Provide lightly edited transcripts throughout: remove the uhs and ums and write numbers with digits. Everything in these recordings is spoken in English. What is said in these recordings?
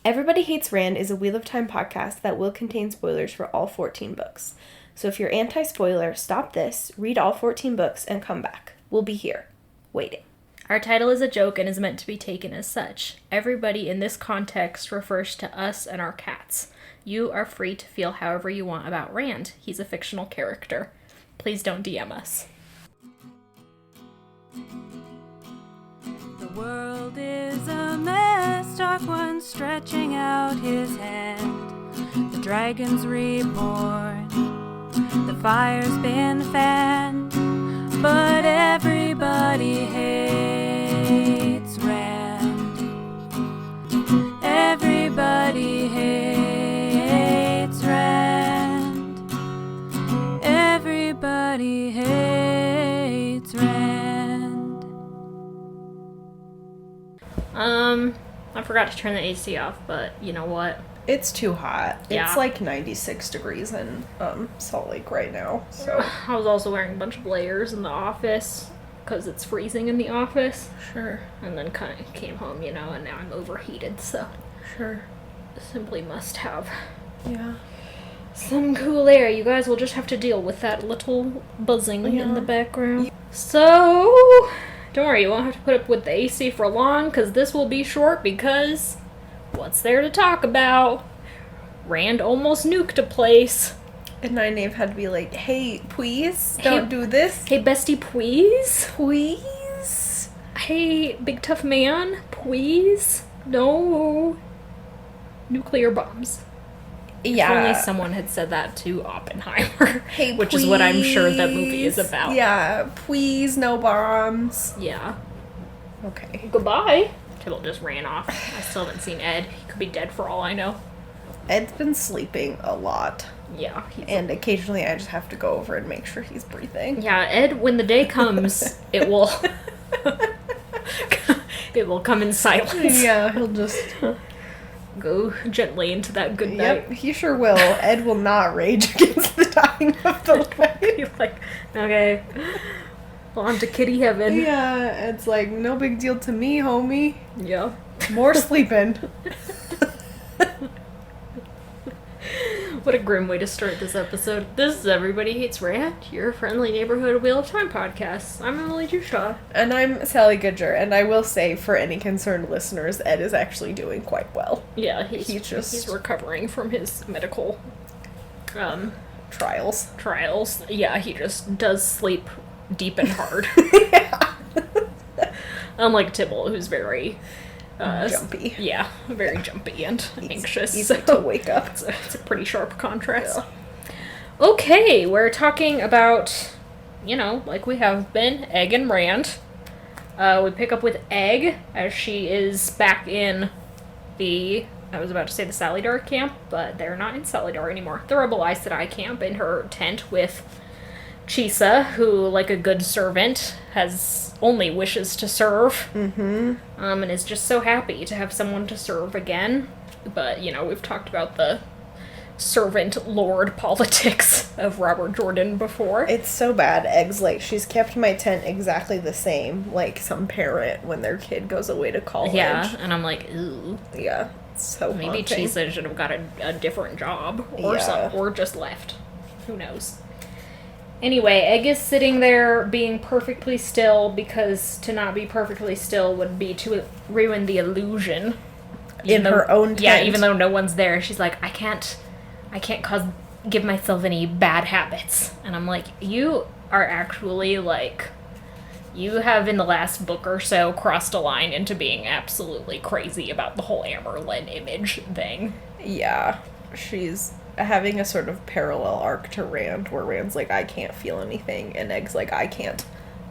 Everybody Hates Rand is a Wheel of Time podcast that will contain spoilers for all 14 books. So if you're anti-spoiler, stop this, read all 14 books, and come back. We'll be here, waiting. Our title is a joke and is meant to be taken as such. Everybody in this context refers to us and our cats. You are free to feel however you want about Rand. He's a fictional character. Please don't DM us. The world is a mess, Dark One stretching out his hand. The dragon's reborn, the fire's been fanned, but everybody hates Rand. Everybody hates Rand. Everybody hates Rand. I forgot to turn the AC off, but you know what? It's too hot. Yeah. It's like 96 degrees in Salt Lake right now, so... I was also wearing a bunch of layers in the office, because it's freezing in the office. Sure. And then kind of came home, and now I'm overheated, so... Sure. Simply must have Yeah. some cool air. You guys will just have to deal with that little buzzing in the background. So... Don't worry, you won't have to put up with the AC for long, because this will be short, because what's there to talk about? Rand almost nuked a place. And Nynaeve had to be like, hey, Pwease, don't do this. Hey, bestie, Pwease? Pwease? Hey, big tough man, Pwease? No. Nuclear bombs. Yeah. If only someone had said that to Oppenheimer. Hey, which is what I'm sure that movie is about. Yeah, please, no bombs. Yeah. Okay. Goodbye. Tibble just ran off. I still haven't seen Ed. He could be dead for all I know. Ed's been sleeping a lot. Yeah. And occasionally I just have to go over and make sure he's breathing. Yeah, Ed, when the day comes, it will... it will come in silence. Yeah, he'll just... Go gently into that good night. Yep, he sure will. Ed will not rage against the dying of the light. He's like, okay, on to kitty heaven. Yeah, Ed's like, no big deal to me, homie. Yeah. More sleeping. What a grim way to start this episode. This is Everybody Hates Rand, your friendly neighborhood Wheel of Time podcast. I'm Emily Jushaw. And I'm Sally Goodger, and I will say, for any concerned listeners, Ed is actually doing quite well. Yeah, he's recovering from his medical trials. Yeah, he just does sleep deep and hard. Yeah. Unlike Tibble, who's very... jumpy. Yeah, very jumpy and anxious. Easy to wake up. It's a pretty sharp contrast. Yeah. Okay, we're talking about, like we have been, Egg and Rand. We pick up with Egg, as she is back in I was about to say the Salidar camp, but they're not in Salidar anymore. The Rebel Aes Sedai camp, in her tent with Chisa, who, like a good servant, has only wishes to serve. Mm-hmm. And is just so happy to have someone to serve again. But, we've talked about the servant lord politics of Robert Jordan before. It's so bad. Egg's like, she's kept my tent exactly the same, like some parent when their kid goes away to college. Yeah, and I'm like, ooh. Yeah, it's so maybe haunting. Chisa should have got a different job, or or just left. Who knows? Anyway, Egg is sitting there being perfectly still, because to not be perfectly still would be to ruin the illusion. In her own tent. Yeah, even though no one's there. She's like, I can't give myself any bad habits. And I'm like, you are actually, you have in the last book or so crossed a line into being absolutely crazy about the whole Amberlin image thing. Yeah, she's having a sort of parallel arc to Rand, where Rand's like, I can't feel anything, and Egg's like, I can't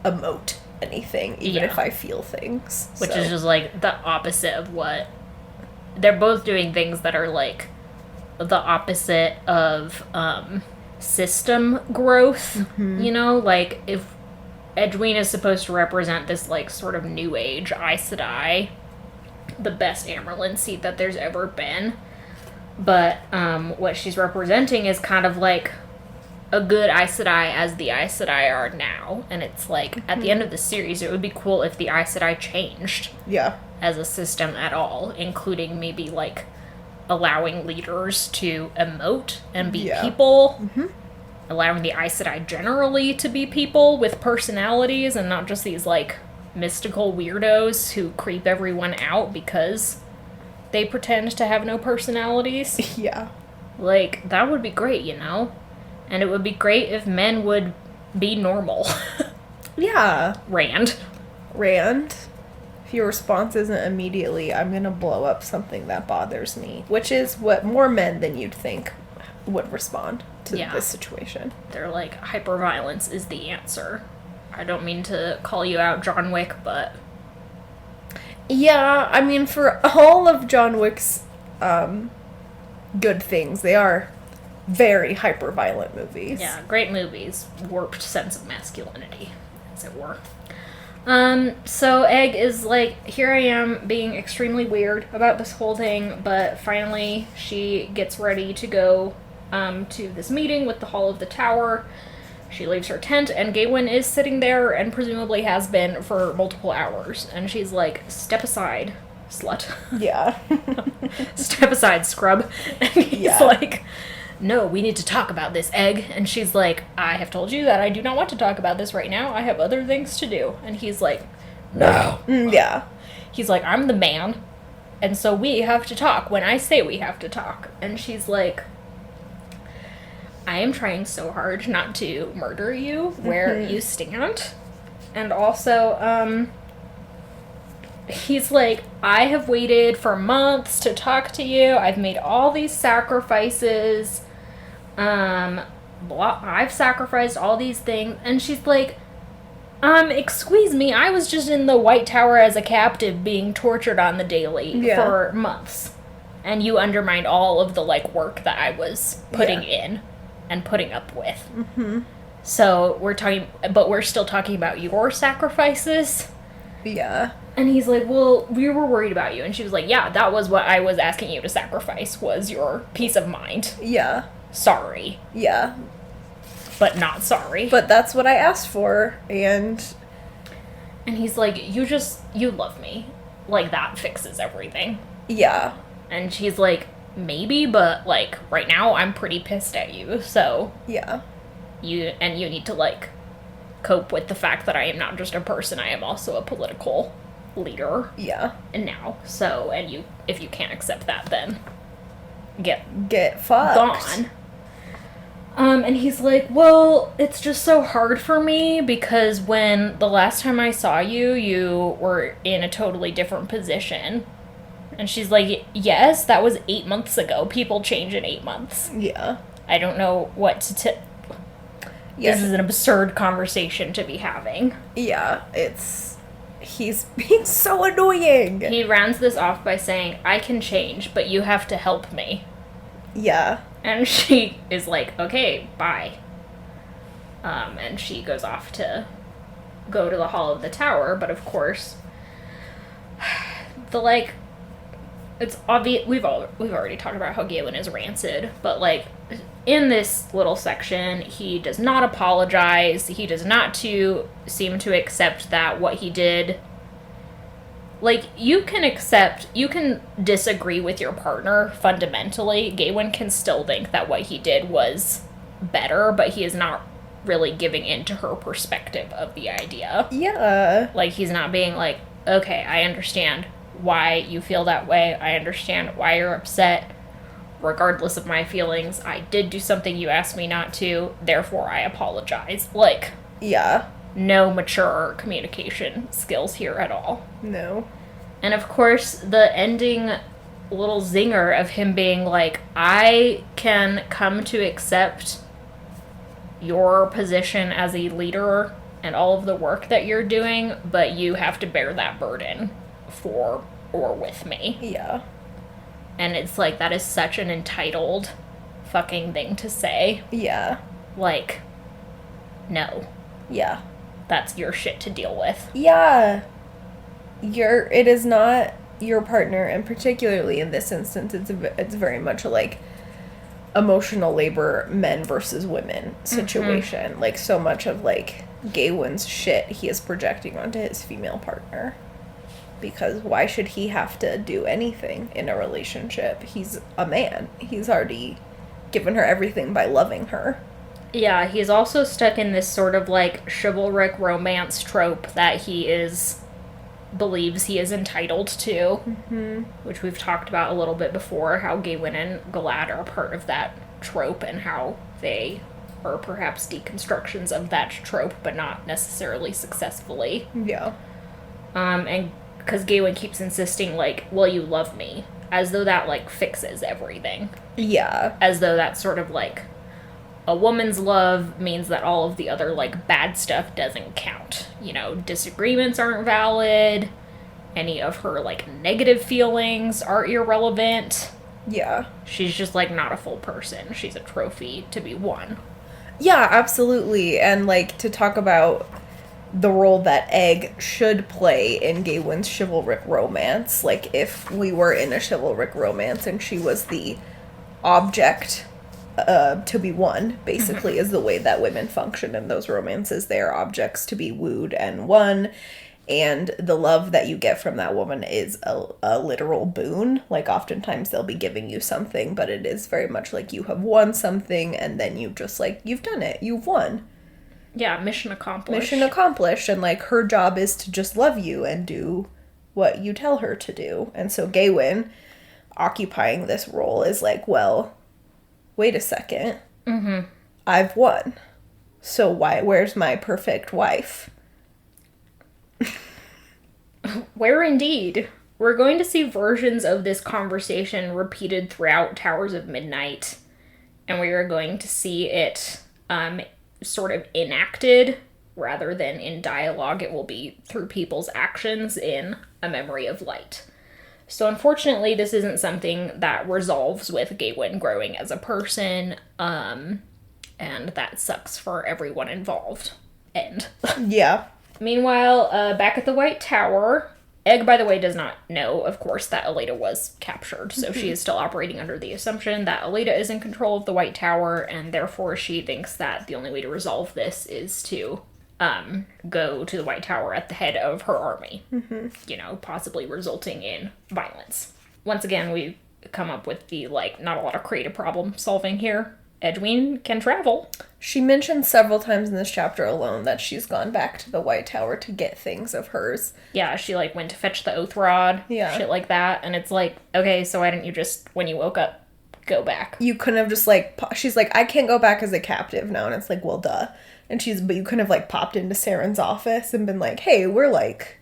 emote anything, even if I feel things. Which is just, the opposite of what... They're both doing things that are, the opposite of, system growth, if Edwina is supposed to represent this, sort of new age Aes Sedai, the best Amberlin seat that there's ever been. But what she's representing is kind of like a good Aes Sedai as the Aes Sedai are now. And it's at the end of the series, it would be cool if the Aes Sedai changed. Yeah. As a system at all, including maybe allowing leaders to emote and be Yeah. people, allowing the Aes Sedai generally to be people with personalities and not just these, like, mystical weirdos who creep everyone out because they pretend to have no personalities. Yeah. Like, that would be great, you know? And it would be great if men would be normal. Yeah. Rand. If your response isn't immediately, I'm gonna blow up something that bothers me, which is what more men than you'd think would respond to Yeah. this situation. They're like, hyperviolence is the answer. I don't mean to call you out, John Wick, but... Yeah, I mean, for all of John Wick's good things, they are very hyper-violent movies. Yeah, great movies. Warped sense of masculinity, as it were. So Egg is like, here I am being extremely weird about this whole thing, but finally she gets ready to go to this meeting with the Hall of the Tower. She leaves her tent, and Gawyn is sitting there, and presumably has been for multiple hours. And she's like, step aside, slut. Yeah. Step aside, scrub. And he's Yeah. like, no, we need to talk about this, Egg. And she's like, I have told you that I do not want to talk about this right now. I have other things to do. And he's like, no. Yeah. He's like, I'm the man, and so we have to talk when I say we have to talk. And she's like, I am trying so hard not to murder you where you stand. And also, he's like, I have waited for months to talk to you. I've made all these sacrifices. I've sacrificed all these things. And she's like, excuse me, I was just in the White Tower as a captive being tortured on the daily for months. And you undermined all of the, like, work that I was putting in and putting up with. So we're still talking about your sacrifices. Yeah. And he's like, well, we were worried about you. And she was like, yeah, that was what I was asking you to sacrifice, was your peace of mind. Yeah. Sorry. Yeah. But not sorry. But that's what I asked for, and he's like, you love me. Like, that fixes everything. yeah. And she's like, maybe, but, like, right now I'm pretty pissed at you, so Yeah. you need to, like, cope with the fact that I am not just a person, I am also a political leader. Yeah. And now, so, and if you can't accept that, then Get fucked. gone. And he's like, well, it's just so hard for me because when the last time I saw you, you were in a totally different position. And she's like, yes, that was 8 months ago. People change in 8 months. Yeah. I don't know what to Yes. This is an absurd conversation to be having. Yeah, he's being so annoying. He rounds this off by saying, I can change, but you have to help me. Yeah. And she is like, okay, bye. And she goes off to go to the Hall of the Tower, but of course, it's obvious, we've already talked about how Gawyn is rancid, but, like, in this little section, he does not apologize, he does not seem to accept that what he did, like, you can disagree with your partner fundamentally. Gawyn can still think that what he did was better, but he is not really giving in to her perspective of the idea. Yeah. Like, he's not being like, okay, I understand why you feel that way, I understand why you're upset, regardless of my feelings, I did do something you asked me not to, therefore I apologize. Like, Yeah. no mature communication skills here at all. No. And of course, the ending little zinger of him being like, I can come to accept your position as a leader and all of the work that you're doing, but you have to bear that burden for or with me. Yeah. And it's like, that is such an entitled fucking thing to say. Yeah. Like, no. Yeah. That's your shit to deal with. Yeah. It is not your partner, and particularly in this instance, it's very much a, like, emotional labor men versus women situation. Like, so much of, like, Gawyn's shit he is projecting onto his female partner. because why should he have to do anything in a relationship? He's a man. He's already given her everything by loving her. Yeah, he's also stuck in this sort of, like, chivalric romance trope that believes he is entitled to, which we've talked about a little bit before, how Gawyn and Galad are part of that trope, and how they are perhaps deconstructions of that trope, but not necessarily successfully. Yeah. And because Gawyn keeps insisting, like, well, you love me, as though that, like, fixes everything. Yeah. As though that's sort of, like, a woman's love means that all of the other, like, bad stuff doesn't count. You know, disagreements aren't valid, any of her, like, negative feelings are irrelevant. Yeah. She's just, like, not a full person. She's a trophy to be won. Yeah, absolutely. And, like, to talk about the role that Egg should play in Gawyn's chivalric romance, like, if we were in a chivalric romance and she was the object to be won, basically, is the way that women function in those romances. They are objects to be wooed and won, and the love that you get from that woman is a literal boon. Like, oftentimes they'll be giving you something, but it is very much like you have won something, and then you just, like, you've done it. You've won. Yeah, mission accomplished. Mission accomplished, and, like, her job is to just love you and do what you tell her to do. And so Gawyn, occupying this role, is like, well, wait a second. I've won. So where's my perfect wife? Where indeed. We're going to see versions of this conversation repeated throughout Towers of Midnight, and we are going to see it sort of enacted rather than in dialogue. It will be through people's actions in A Memory of Light. So unfortunately, this isn't something that resolves with Gawyn growing as a person, and that sucks for everyone involved. End. Yeah. Meanwhile, back at the White Tower, Egg, by the way, does not know, of course, that Aleda was captured, so she is still operating under the assumption that Aleda is in control of the White Tower, and therefore she thinks that the only way to resolve this is to go to the White Tower at the head of her army, you know, possibly resulting in violence. Once again, we come up with the, like, not a lot of creative problem solving here. Edwin can travel. She mentioned several times in this chapter alone that she's gone back to the White Tower to get things of hers. Yeah, she, like, went to fetch the Oath Rod, shit like that, and it's like, okay, so why didn't you just, when you woke up, go back? You couldn't have just, like, she's like, I can't go back as a captive now, and it's like, well, duh. And but you couldn't have, like, popped into Saren's office and been like, hey, we're, like,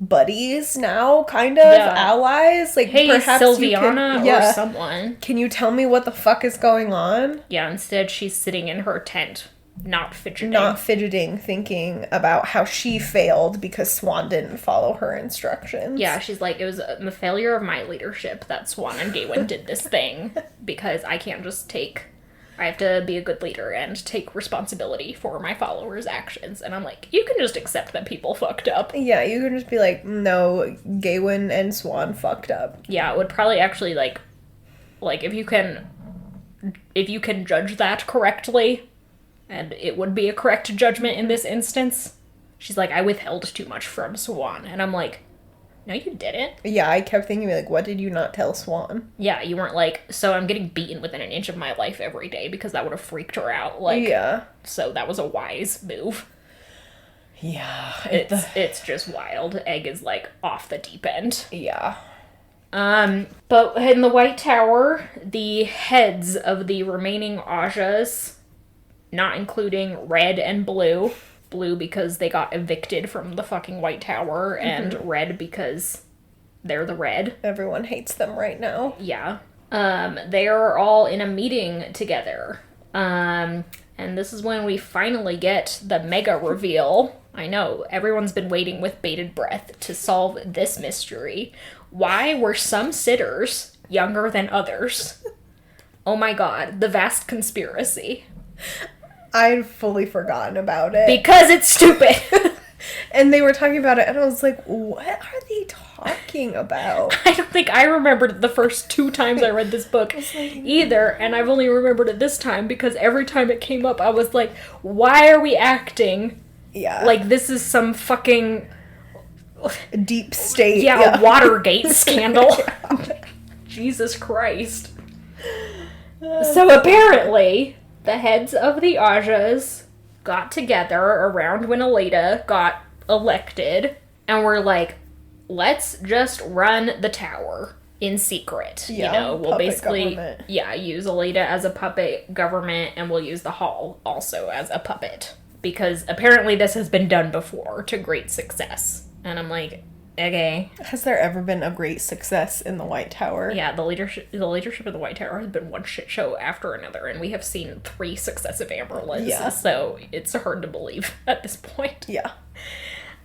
buddies now, kind of, allies. Like, hey, perhaps Sylviana or someone. Can you tell me what the fuck is going on? Yeah, instead she's sitting in her tent, not fidgeting, thinking about how she failed because Swan didn't follow her instructions. Yeah, she's like, it was a failure of my leadership that Swan and Gawyn did this thing, because I can't just I have to be a good leader and take responsibility for my followers' actions. And I'm like, you can just accept that people fucked up. Yeah, you can just be like, no, Gawyn and Swan fucked up. Yeah, it would probably actually, like, if you can judge that correctly, and it would be a correct judgment in this instance. She's like, I withheld too much from Swan. And I'm like, no, you didn't. Yeah, I kept thinking, like, what did you not tell Swan? Yeah, you weren't like, so I'm getting beaten within an inch of my life every day, because that would have freaked her out. Like, yeah. So that was a wise move. Yeah. It's just wild. Egg is, like, off the deep end. Yeah. But in the White Tower, the heads of the remaining Ajas, not including Red and Blue because they got evicted from the fucking White Tower, and Red because they're the Red. Everyone hates them right now. Yeah. They are all in a meeting together. And this is when we finally get the mega reveal. I know, everyone's been waiting with bated breath to solve this mystery. Why were some sitters younger than others? Oh my god, the vast conspiracy. I'd fully forgotten about it. Because it's stupid. And they were talking about it, and I was like, what are they talking about? I don't think I remembered it the first 2 times I read this book either, and I've only remembered it this time because every time it came up, I was like, why are we acting like this is some fucking deep state. Yeah, Watergate scandal. Jesus Christ. So apparently, the heads of the Ajas got together around when Aleda got elected and were like, let's just run the tower in secret. Yeah, you know, we'll basically government. use Aleda as a puppet government, and we'll use the hall also as a puppet. Because apparently this has been done before to great success. And I'm like, okay. Has there ever been a great success in the White Tower? Yeah, the leadership of the White Tower has been one shit show after another, and we have seen 3 successive Amberlets. Yeah. So it's hard to believe at this point. Yeah.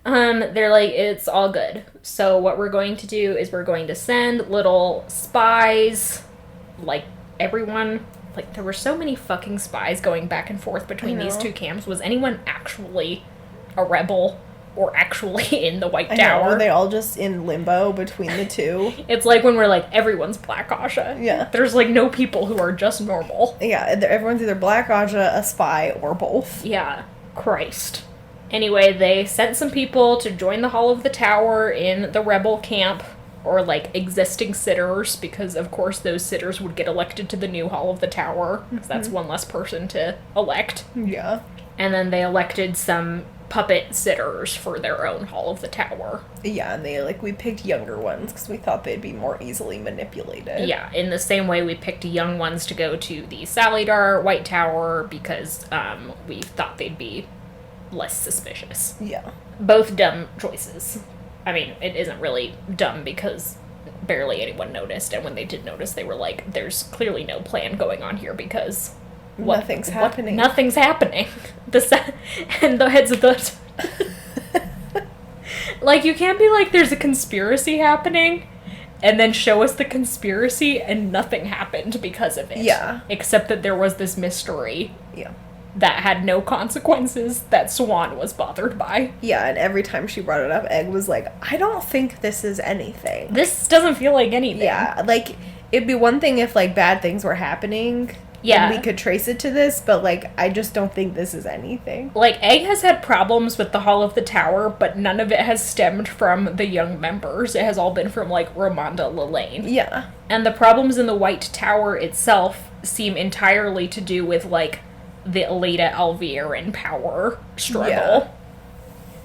They're like, it's all good. So what we're going to do is we're going to send little spies, like, everyone. Like, there were so many fucking spies going back and forth between these 2 camps. Was anyone actually a rebel or actually in the White Tower? Were they all just in limbo between the 2? It's like when we're like, everyone's Black Aja. Yeah. There's, like, no people who are just normal. Yeah, everyone's either Black Aja, a spy, or both. Yeah. Christ. Anyway, they sent some people to join the Hall of the Tower in the rebel camp, or, like, existing sitters, because, of course, those sitters would get elected to the new Hall of the Tower, because that's one less person to elect. Yeah. And then they elected some puppet sitters for their own Hall of the Tower. Yeah, and we picked younger ones, because we thought they'd be more easily manipulated. Yeah, in the same way we picked young ones to go to the Salidar White Tower, because, we thought they'd be less suspicious. Yeah. Both dumb choices. I mean, it isn't really dumb because barely anyone noticed, and when they did notice, they were like, there's clearly no plan going on here because nothing's happening. Nothing's happening. And the heads of the... like, you can't be like, there's a conspiracy happening, and then show us the conspiracy, and nothing happened because of it. Yeah. Except that there was this mystery. Yeah. That had no consequences that Swan was bothered by. Yeah, and every time she brought it up, Egg was like, I don't think this is anything. This doesn't feel like anything. Yeah, like, it'd be one thing if, like, bad things were happening. Yeah. And we could trace it to this, but, like, I just don't think this is anything. Like, Egg has had problems with the Hall of the Tower, but none of it has stemmed from the young members. It has all been from, like, Ramonda Lelaine. Yeah. And the problems in the White Tower itself seem entirely to do with, like, the Aleda Alviarin power struggle. Yeah.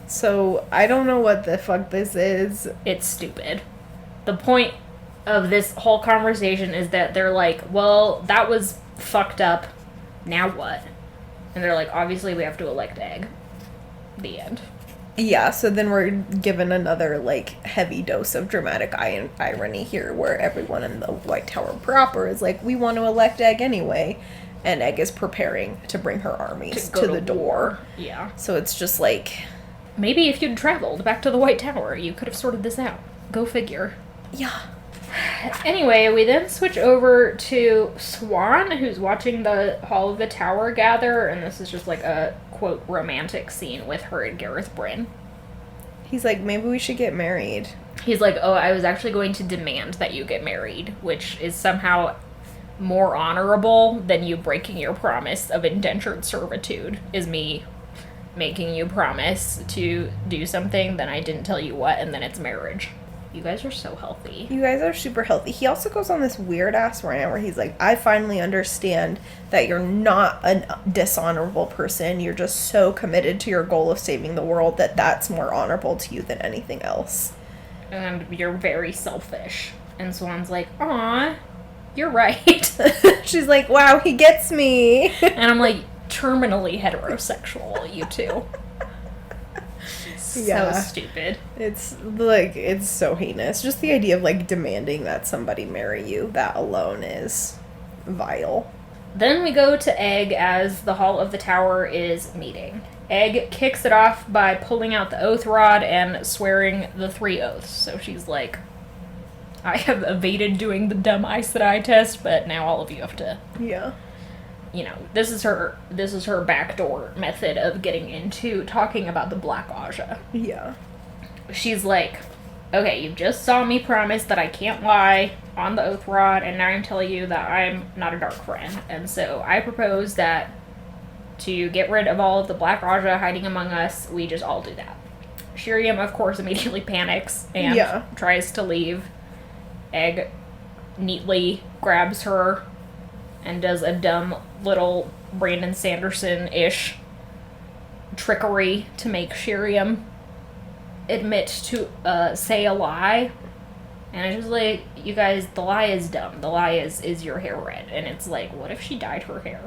So, I don't know what the fuck this is. It's stupid. The point of this whole conversation is that they're like, well, that was fucked up. Now what? And they're like, obviously we have to elect Egg. The end. Yeah, so then we're given another, like, heavy dose of dramatic irony here, where everyone in the White Tower proper is like, we want to elect Egg anyway. And Egg is preparing to bring her armies to the door. Yeah. So it's just like... Maybe if you'd traveled back to the White Tower, you could have sorted this out. Go figure. Yeah. Anyway, we then switch over to Swan, who's watching the Hall of the Tower gather, and this is just like a, quote, romantic scene with her and Gareth Bryn. He's like, maybe we should get married. He's like, oh, I was actually going to demand that you get married, which is somehow more honorable than you breaking your promise of indentured servitude, is me making you promise to do something, then I didn't tell you what, and then it's marriage. You guys are so healthy. You guys are super healthy. He also goes on this weird-ass rant where he's like, I finally understand that you're not a dishonorable person. You're just so committed to your goal of saving the world that that's more honorable to you than anything else. And you're very selfish. And Swan's like, aw, you're right. She's like, wow, he gets me. And I'm like, terminally heterosexual, you two. Yeah. So stupid. It's, like, it's so heinous. Just the idea of, like, demanding that somebody marry you, that alone is vile. Then we go to Egg as the Hall of the Tower is meeting. Egg kicks it off by pulling out the oath rod and swearing the 3 oaths. So she's like, I have evaded doing the dumb Aes Sedai test, but now all of you have to... Yeah. You know, this is her backdoor method of getting into talking about the Black Aja. Yeah. She's like, okay, you just saw me promise that I can't lie on the oath rod, and now I'm telling you that I'm not a dark friend. And so I propose that to get rid of all of the Black Aja hiding among us, we just all do that. Shiriam, of course, immediately panics and tries to leave. Egg neatly grabs her and does a dumb little Brandon Sanderson-ish trickery to make Shiriam admit to say a lie. And it's just like, you guys, the lie is dumb. The lie is your hair red. And it's like, what if she dyed her hair?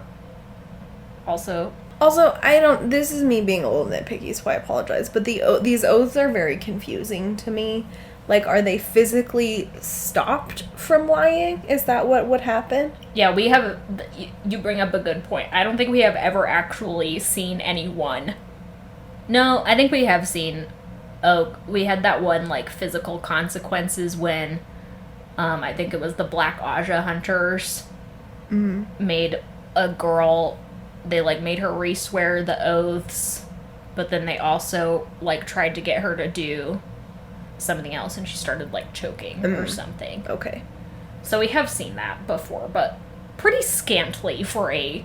Also, this is me being a little nitpicky, so I apologize, but these oaths are very confusing to me. Like, are they physically stopped from lying? Is that what would happen? Yeah, we have, you bring up a good point. I don't think we have ever actually seen anyone. No, I think we have seen, we had that one, like, physical consequences when, I think it was the Black Aja hunters made a girl, they, like, made her re-swear the oaths, but then they also, like, tried to get her to do something else, and she started, like, choking or something. Okay. So we have seen that before, but pretty scantily for a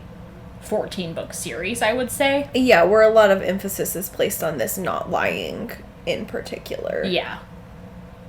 14-book series, I would say. Yeah, where a lot of emphasis is placed on this not lying in particular. Yeah.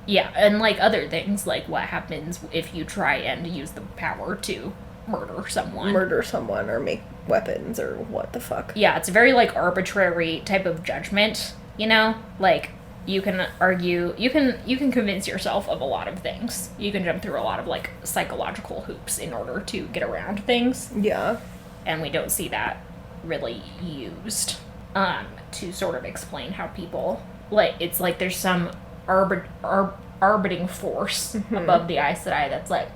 Yeah, and, like, other things, like what happens if you try and use the power to murder someone or make weapons or what the fuck. Yeah, it's a very, like, arbitrary type of judgment, you know? Like, you can argue, you can convince yourself of a lot of things. You can jump through a lot of, like, psychological hoops in order to get around things. Yeah. And we don't see that really used to sort of explain how people, like, it's like there's some arbitrating force above the Aes Sedai that's like,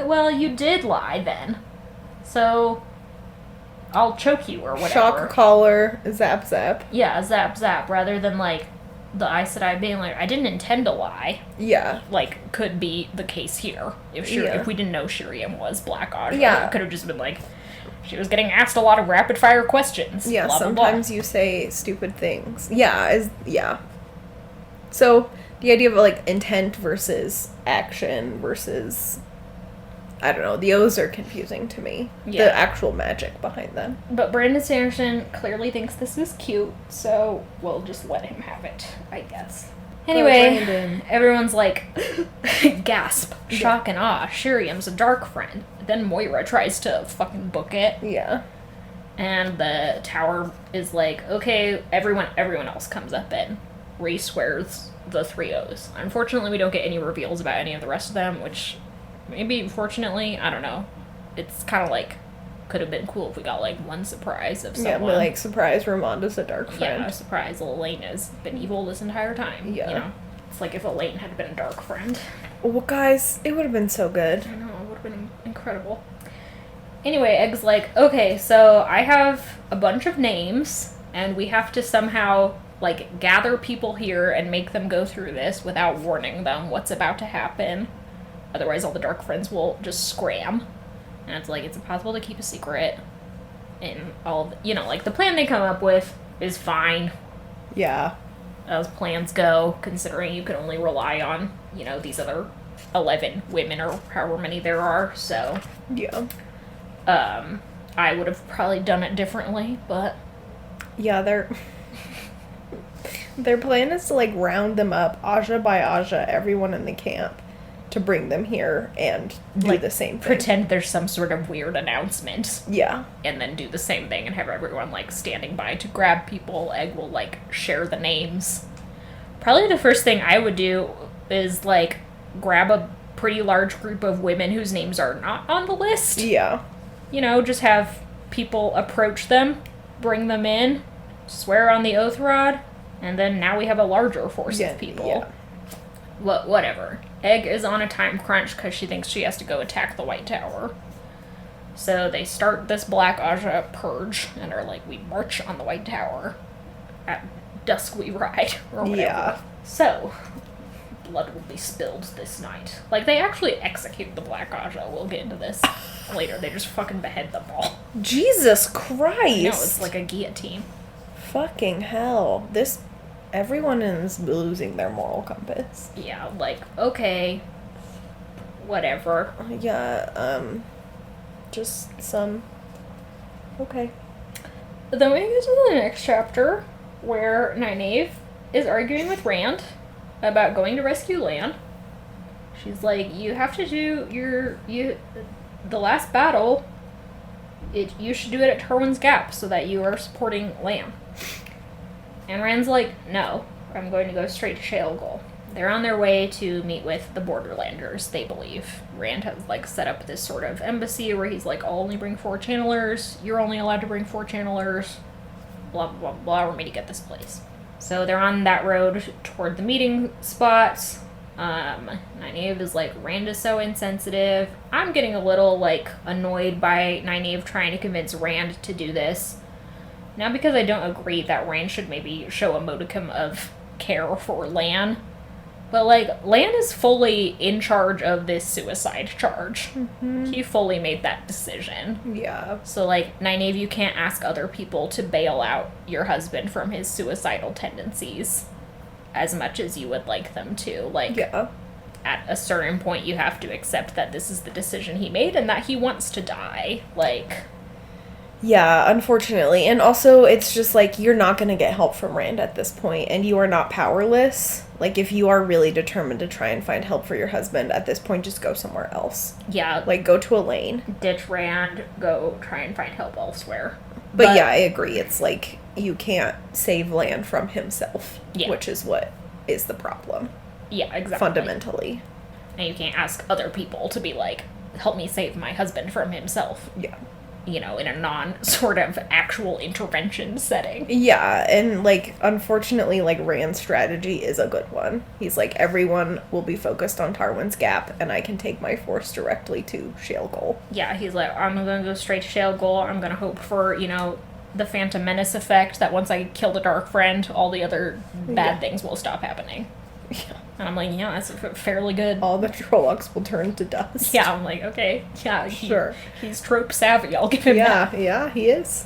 well, you did lie then. So, I'll choke you or whatever. Shock collar, zap zap. Yeah, zap zap, rather than, like, the Aes Sedai being like, I didn't intend to lie. Yeah. Like, could be the case here. If we didn't know Shiriam was Black Aja, it could have just been like, she was getting asked a lot of rapid fire questions. Yeah, blah, sometimes blah, blah. you say stupid things. Yeah. So, the idea of, like, intent versus action versus, I don't know, the O's are confusing to me. Yeah. The actual magic behind them. But Brandon Sanderson clearly thinks this is cute, so we'll just let him have it, I guess. Anyway, everyone's like, gasp, shock and awe, Shiriam's a dark friend. Then Moira tries to fucking book it. Yeah. And the tower is like, okay, everyone else comes up and re-swears the 3 O's. Unfortunately, we don't get any reveals about any of the rest of them, which maybe, fortunately, I don't know. It's kind of like, could have been cool if we got, like, one surprise of someone. Yeah, like, surprise, Ramonda's a dark friend. Yeah, surprise, Elena's been evil this entire time. Yeah. You know? It's like if Elaine had been a dark friend. Well, guys, it would have been so good. I know, it would have been incredible. Anyway, Egg's like, okay, so I have a bunch of names, and we have to somehow, like, gather people here and make them go through this without warning them what's about to happen. Otherwise, all the dark friends will just scram. And it's like, it's impossible to keep a secret. And all, like, the plan they come up with is fine. Yeah. As plans go, considering you can only rely on, these other 11 women or however many there are, so. Yeah. I would have probably done it differently, but. Yeah, their plan is to, like, round them up, Aja by Aja, everyone in the camp, to bring them here and do, like, the same thing. Pretend there's some sort of weird announcement. Yeah. And then do the same thing and have everyone, like, standing by to grab people. Egg will, like, share the names. Probably the first thing I would do is, like, grab a pretty large group of women whose names are not on the list. Yeah. Just have people approach them, bring them in, swear on the oath rod, and then now we have a larger force of people. Yeah. Whatever. Egg is on a time crunch because she thinks she has to go attack the White Tower. So they start this Black Aja purge and are like, we march on the White Tower. At dusk we ride, or whatever. Yeah. So, blood will be spilled this night. Like, they actually execute the Black Aja. We'll get into this later. They just fucking behead them all. Jesus Christ! No, it's like a guillotine. Fucking hell. Everyone is losing their moral compass. Yeah, like, okay, whatever. Yeah, just some... Okay. Then we get to the next chapter, where Nynaeve is arguing with Rand about going to rescue Lan. She's like, you have to do the last battle. You should do it at Tarwin's Gap so that you are supporting Lan. And Rand's like, no, I'm going to go straight to Shaelgol. They're on their way to meet with the Borderlanders, they believe. Rand has, like, set up this sort of embassy where he's like, I'll only bring 4 channelers, you're only allowed to bring 4 channelers, blah, blah, blah, blah, for me to get this place. So they're on that road toward the meeting spot. Nynaeve is like, Rand is so insensitive. I'm getting a little, like, annoyed by Nynaeve trying to convince Rand to do this. Not because I don't agree that Rand should maybe show a modicum of care for Lan, but, like, Lan is fully in charge of this suicide charge. Mm-hmm. He fully made that decision. Yeah. So, like, Nynaeve, you can't ask other people to bail out your husband from his suicidal tendencies as much as you would like them to. Like, yeah. At a certain point, you have to accept that this is the decision he made and that he wants to die. Like... Yeah, unfortunately. And also, it's just, like, you're not going to get help from Rand at this point, and you are not powerless. Like, if you are really determined to try and find help for your husband, at this point, just go somewhere else. Yeah. Like, go to Elaine. Ditch Rand, go try and find help elsewhere. But yeah, I agree. It's, like, you can't save Lan from himself, which is what is the problem. Yeah, exactly. Fundamentally. And you can't ask other people to be like, help me save my husband from himself. Yeah. You know, in a non-sort of actual intervention setting. Yeah, and, like, unfortunately, like, Rand's strategy is a good one. He's like, everyone will be focused on Tarwin's Gap, and I can take my force directly to Shaelgol. Yeah, he's like, I'm gonna go straight to Shaelgol, I'm gonna hope for, you know, the Phantom Menace effect, that once I kill the Dark Friend, all the other bad things will stop happening. Yeah. And I'm like, yeah, that's fairly good. All the Trollocs will turn to dust. Yeah, I'm like, okay, yeah, sure. He's trope savvy, I'll give him that. Yeah, he is.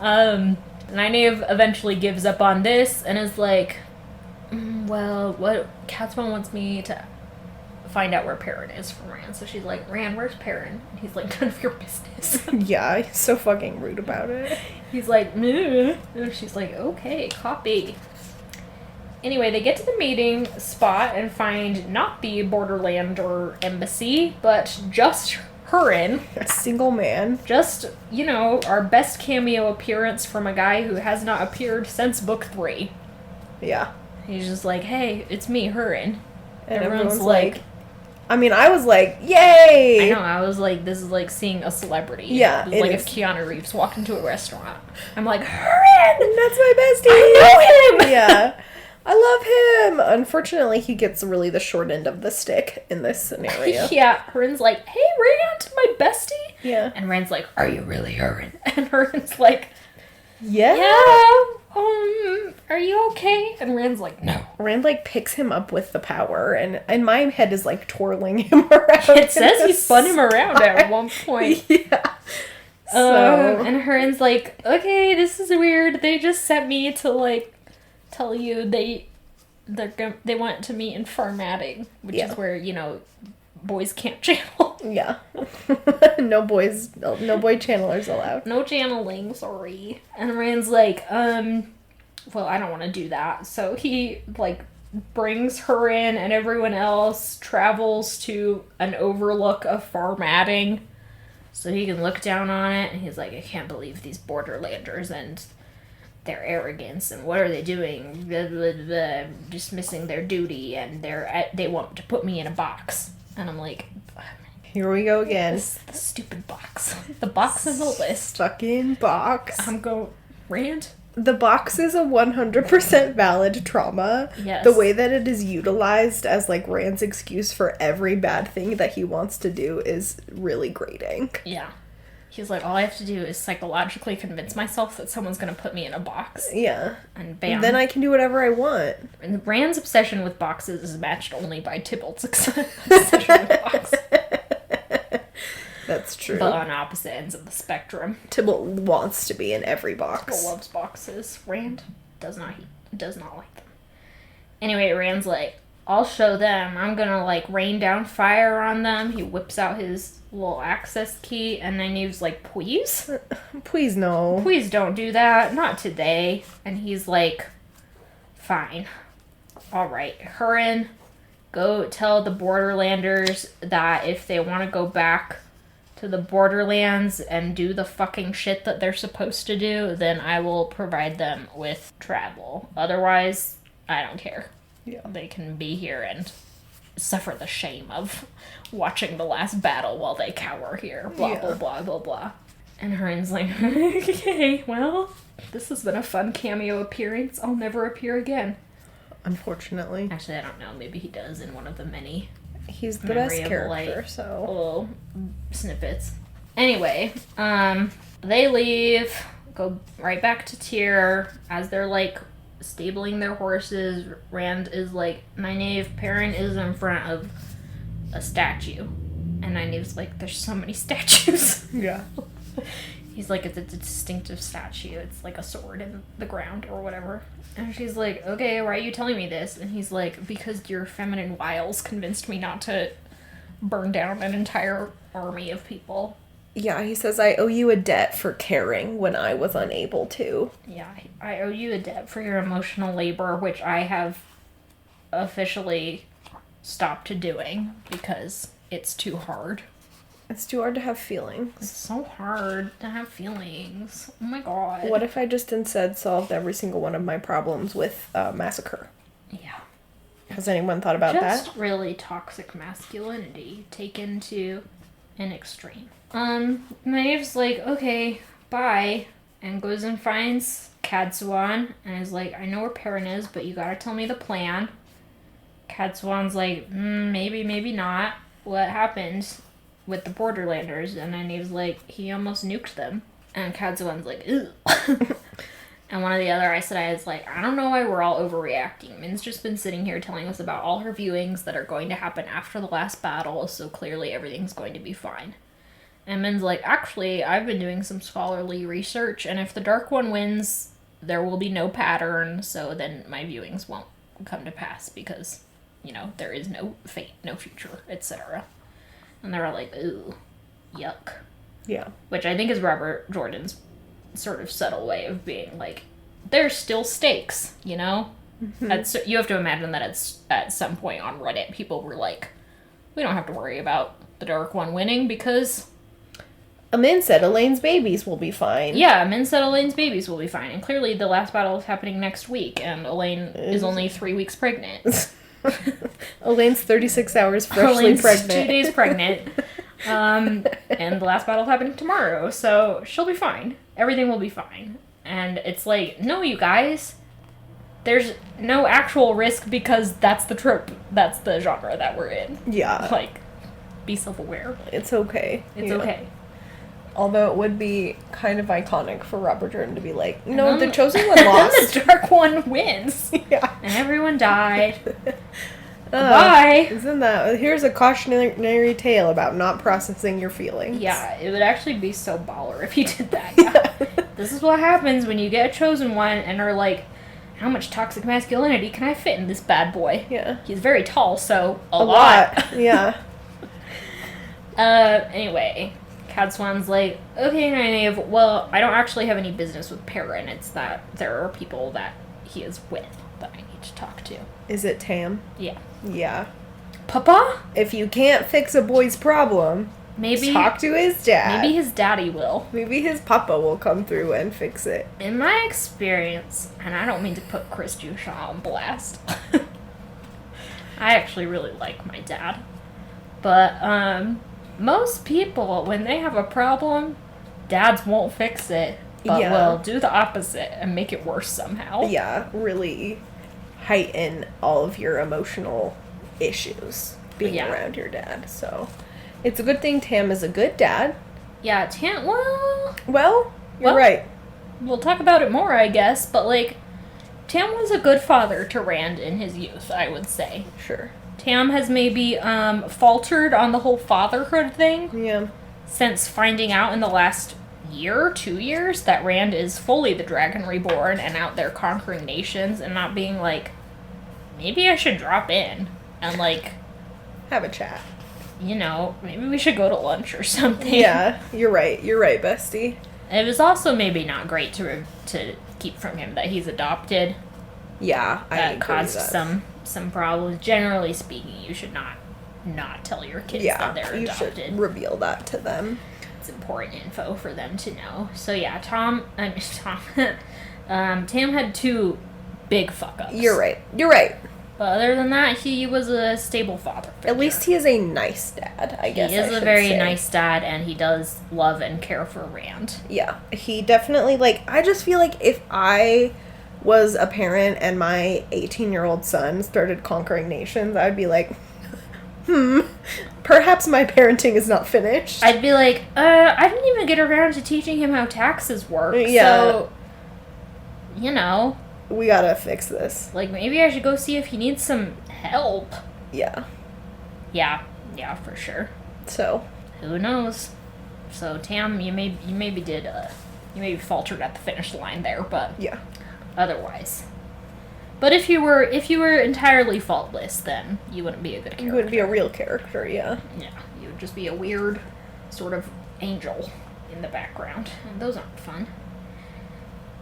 Nynaeve eventually gives up on this and is like, well, what Catspawn wants me to find out where Perrin is from Rand. So she's like, Rand, where's Perrin? And he's like, none of your business. Yeah, he's so fucking rude about it. He's like, meh. And she's like, okay, copy. Anyway, they get to the meeting spot and find not the Borderlander embassy, but just Hurin. A single man. Just, you know, our best cameo appearance from a guy who has not appeared since book 3. Yeah. He's just like, hey, it's me, Hurin. And everyone's like... I mean, I was like, yay! I know, I was like, this is like seeing a celebrity. Yeah, it's like if Keanu Reeves walked into a restaurant. I'm like, Hurin! That's my bestie! I know him! Yeah. I love him! Unfortunately, he gets really the short end of the stick in this scenario. Yeah, Hurin's like, hey, Rand, my bestie? Yeah. And Rand's like, are you really Hurin? And Hurin's like, yeah, are you okay? And Rand's like, no. Rand, like, picks him up with the power, and my head is, like, twirling him around. It says he spun him around at one point. Yeah. So. And Hurin's like, okay, this is weird. They just sent me to, like, tell you they want to meet in Farmatting, which is where, you know, boys can't channel. Yeah. No boy channelers allowed. No channeling, sorry. And Rand's like, well, I don't want to do that. So he, like, brings her in, and everyone else travels to an overlook of Farmatting so he can look down on it. And he's like, I can't believe these Borderlanders and their arrogance, and what are they doing? Blah, blah, blah, dismissing their duty, and they want to put me in a box. And I'm like, here we go again. The stupid box. The box in the list. Fucking box. I'm going, Rand? The box is a 100% valid trauma. Yes. The way that it is utilized as, like, Rand's excuse for every bad thing that he wants to do is really grating. Yeah. He's like, all I have to do is psychologically convince myself that someone's going to put me in a box. Yeah. And bam. Then I can do whatever I want. And Rand's obsession with boxes is matched only by Tybalt's obsession with boxes. That's true. But on opposite ends of the spectrum. Tybalt wants to be in every box. Tybalt loves boxes. Rand does not like them. Anyway, Rand's like, I'll show them. I'm gonna, like, rain down fire on them. He whips out his little access key, and then Nynaeve's like, Pwease? Please no. Please don't do that. Not today. And he's like, Fine. Alright, Hurin, go tell the Borderlanders that if they want to go back to the Borderlands and do the fucking shit that they're supposed to do, then I will provide them with travel. Otherwise, I don't care. Yeah. They can be here and suffer the shame of watching the last battle while they cower here. Blah, blah, blah, blah, blah. And Hurin's like, okay, well, this has been a fun cameo appearance. I'll never appear again. Unfortunately. Actually, I don't know. Maybe he does in one of the many. He's the best character, so. Little snippets. Anyway, they leave, go right back to Tyr. As they're, like, stabling their horses, Rand is like, Nynaeve, Perrin is in front of a statue. And Nynaeve's like, there's so many statues. Yeah. He's like, it's a distinctive statue. It's like a sword in the ground or whatever. And she's like, okay, why are you telling me this? And he's like, because your feminine wiles convinced me not to burn down an entire army of people. Yeah, he says, I owe you a debt for caring when I was unable to. Yeah, I owe you a debt for your emotional labor, which I have officially stopped doing because it's too hard. It's too hard to have feelings. It's so hard to have feelings. Oh my god. What if I just instead solved every single one of my problems with massacre? Yeah. Has anyone thought about that? Just really toxic masculinity taken to an extreme. Nynaeve's like, okay, bye, and goes and finds Cadsuan, and is like, I know where Perrin is, but you gotta tell me the plan. Cadsuan's like, maybe, maybe not. What happened with the Borderlanders? And Nynaeve's like, he almost nuked them. And Cadsuan's like, ew. And one of the other Aes Sedai is like, I don't know why we're all overreacting. Min's just been sitting here telling us about all her viewings that are going to happen after the last battle, so clearly everything's going to be fine. And Min's like, actually, I've been doing some scholarly research, and if the Dark One wins, there will be no pattern, so then my viewings won't come to pass because, you know, there is no fate, no future, etc. And they're all like, ooh, yuck. Yeah. Which I think is Robert Jordan's sort of subtle way of being like, there's still stakes, you know? Mm-hmm. You have to imagine that at some point on Reddit, people were like, we don't have to worry about the Dark One winning because... Min said Elaine's babies will be fine. Yeah, Min said Elaine's babies will be fine. And clearly the last battle is happening next week, and Elaine is only 3 weeks pregnant. Elaine's 36 hours freshly pregnant. 2 days pregnant. And the last battle's happening tomorrow, so she'll be fine. Everything will be fine. And it's like, no, you guys, there's no actual risk because that's the trope. That's the genre that we're in. Yeah. Like, be self-aware. It's okay. It's okay. Although it would be kind of iconic for Robert Jordan to be like, no, the Chosen One lost. And then the Dark One wins. Yeah. And everyone died. Bye. Isn't that... Here's a cautionary tale about not processing your feelings. Yeah, it would actually be so baller if you did that. Yeah. This is what happens when you get a Chosen One and are like, how much toxic masculinity can I fit in this bad boy? Yeah. He's very tall, so a lot. Yeah. Anyway, Cadsuan's like, okay, Nynaeve, well, I don't actually have any business with Perrin. It's that there are people that he is with that I need to talk to. Is it Tam? Yeah. Yeah. Papa? If you can't fix a boy's problem, maybe talk to his dad. Maybe his daddy will. Maybe his papa will come through and fix it. In my experience, and I don't mean to put Chris Jushaw on blast, I actually really like my dad. But, most people, when they have a problem, dads won't fix it, but will do the opposite and make it worse somehow. Yeah, really heighten all of your emotional issues being around your dad. So, it's a good thing Tam is a good dad. Yeah, Tam, you're right. We'll talk about it more, I guess, but, like, Tam was a good father to Rand in his youth, I would say. Sure. Tam has maybe faltered on the whole fatherhood thing. Yeah. Since finding out in the last year, 2 years, that Rand is fully the Dragon Reborn and out there conquering nations and not being like, maybe I should drop in and, like... have a chat. You know, maybe we should go to lunch or something. Yeah, you're right, bestie. It was also maybe not great to keep from him that he's adopted. Yeah, I that agree caused with that. some problems. Generally speaking, you should not tell your kids that they're you adopted. should reveal that to them. It's important info for them to know. So yeah, Tam had 2 big fuck ups. You're right. But other than that, he was a stable father figure. At least he is a nice dad, I guess. He is a very nice dad, and he does love and care for Rand. Yeah, he definitely, like, I just feel like if I was a parent and my 18-year-old son started conquering nations, I'd be like, perhaps my parenting is not finished. I'd be like, I didn't even get around to teaching him how taxes work, so, you know. We gotta fix this. Like, maybe I should go see if he needs some help. Yeah. Yeah, for sure. So. Who knows? So, Tam, you maybe faltered at the finish line there, but yeah. Otherwise. But if you were entirely faultless, then you wouldn't be a good character. You wouldn't be a real character, yeah. Yeah, you would just be a weird sort of angel in the background, and those aren't fun.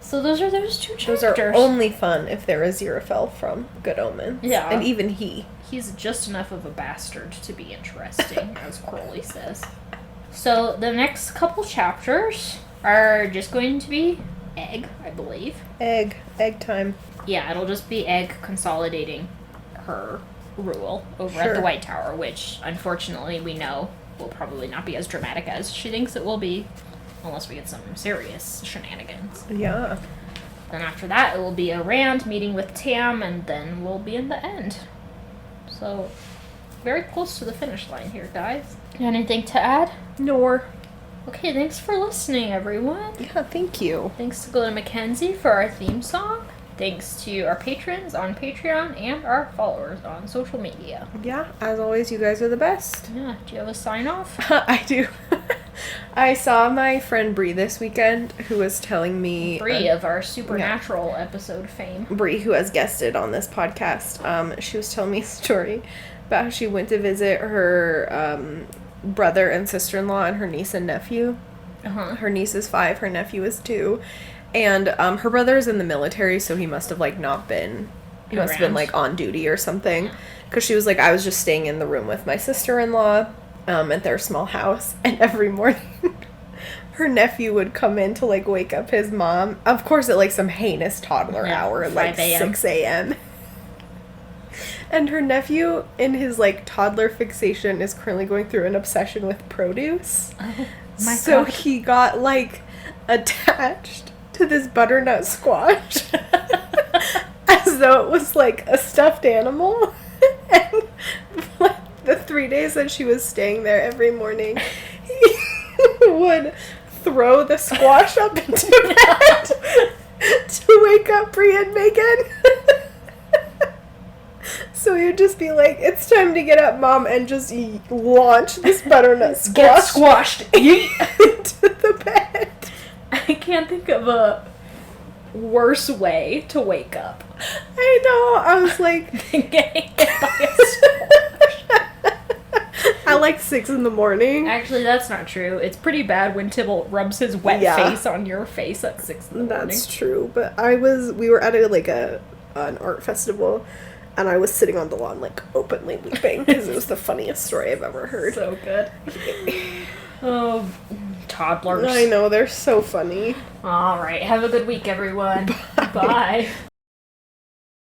So those are those 2 chapters. Those are only fun if they're Aziraphale from Good Omens. Yeah. And even he's just enough of a bastard to be interesting, as Crowley says. So the next couple chapters are just going to be Egg, I believe. Egg time. Yeah, it'll just be Egg consolidating her rule over at the White Tower, which, unfortunately, we know will probably not be as dramatic as she thinks it will be, unless we get some serious shenanigans. Yeah. Then after that, it will be a Rand meeting with Tam, and then we'll be in the end. So, very close to the finish line here, guys. Anything to add? Nor. Okay, thanks for listening, everyone. Yeah, thank you. Thanks to Glenn Mackenzie for our theme song. Thanks to our patrons on Patreon and our followers on social media. Yeah, as always, you guys are the best. Yeah, do you have a sign-off? I do. I saw my friend Bree this weekend, who was telling me... Bree of our Supernatural episode fame. Bree, who has guested on this podcast, she was telling me a story about how she went to visit her brother and sister-in-law and her niece and nephew. Uh-huh. Her niece is 5, her nephew is 2. And her brother's in the military, so he must have, like, not been... He must have been, like, on duty or something. Because she was like, I was just staying in the room with my sister-in-law at their small house. And every morning, her nephew would come in to, like, wake up his mom. Of course, at, like, some heinous toddler hour, like 6 a.m. And her nephew, in his, like, toddler fixation, is currently going through an obsession with produce. Oh, my so God. he got, like, attached to this butternut squash as though it was like a stuffed animal. And like the 3 days that she was staying there, every morning he would throw the squash up into bed to wake up Bree and Megan. So you'd just be like, it's time to get up, Mom, and just launch this butternut squash Get squashed into the bed. I can't think of a worse way to wake up. I know. I was like... Getting hit by a squash. At like 6 in the morning. Actually, that's not true. It's pretty bad when Tybalt rubs his wet face on your face at 6 in the morning. That's true. But we were at an art festival, and I was sitting on the lawn, like, openly weeping, because it was the funniest story I've ever heard. So good. Oh, toddlers. I know, they're so funny. All right. Have a good week, everyone. Bye.